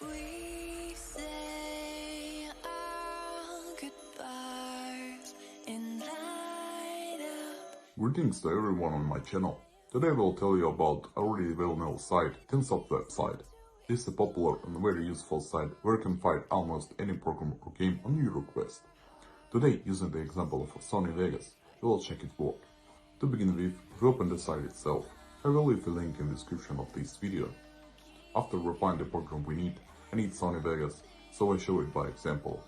We say our goodbyes and light up. Greetings to everyone on my channel. Today I will tell you about a really well-known site, Unzip website. This is a popular and very useful site where you can find almost any program or game on your request. Today, using the example of Sony Vegas, we will check its work. To begin with, if we open the site itself, I will leave a link in the description of this video. After we find the program we need, I need Sony Vegas, so I show it by example.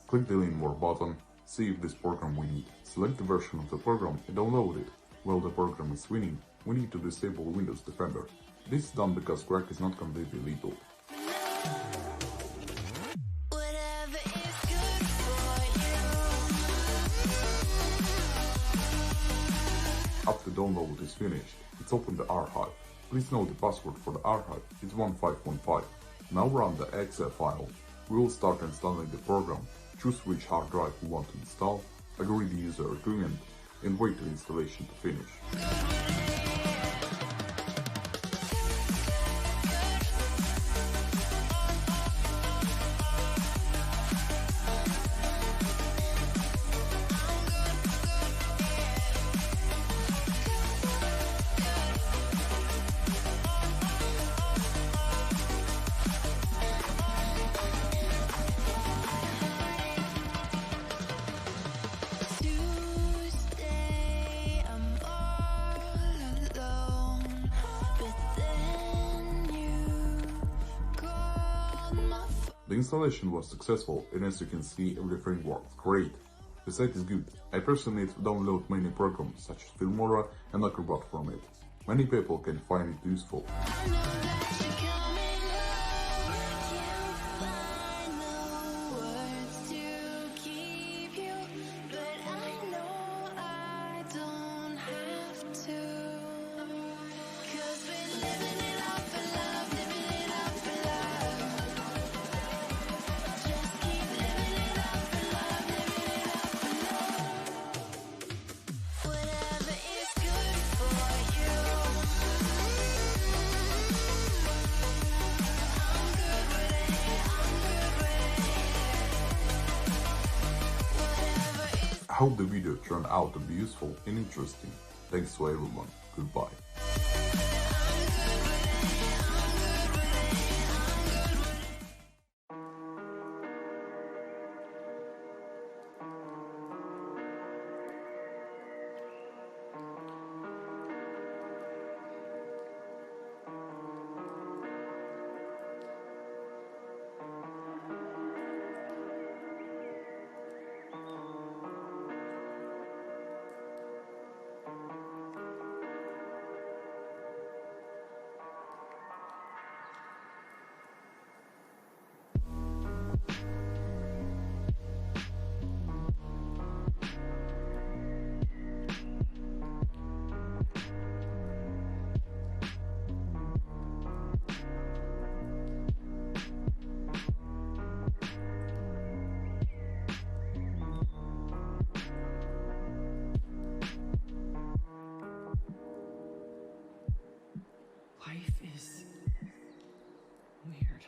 Click the Learn More button, see if this program we need, select the version of the program and download it. While the program is winning, we need to disable Windows Defender. This is done because crack is not completely lethal. Whatever is good for you. After download is finished, let's open the archive. Please note the password for the archive is 1515. Now run the exe file. We will start installing the program. Choose which hard drive you want to install, agree the user agreement, and wait the installation to finish. Tuesday, I'm all alone, but then you called my phone. The installation was successful, and as you can see, everything works great. The site is good. I personally download many programs such as Filmora and Acrobat from it. Many people can find it useful. I know that you're coming home. Can't find the words to keep you, but I know I don't have to. 'Cause we're living it up for love, living it up for love. Just keep living it up for love, living it up for love. Whatever is good for you. I hope the video turned out to be useful and interesting. Thanks to everyone. Goodbye. Life is weird.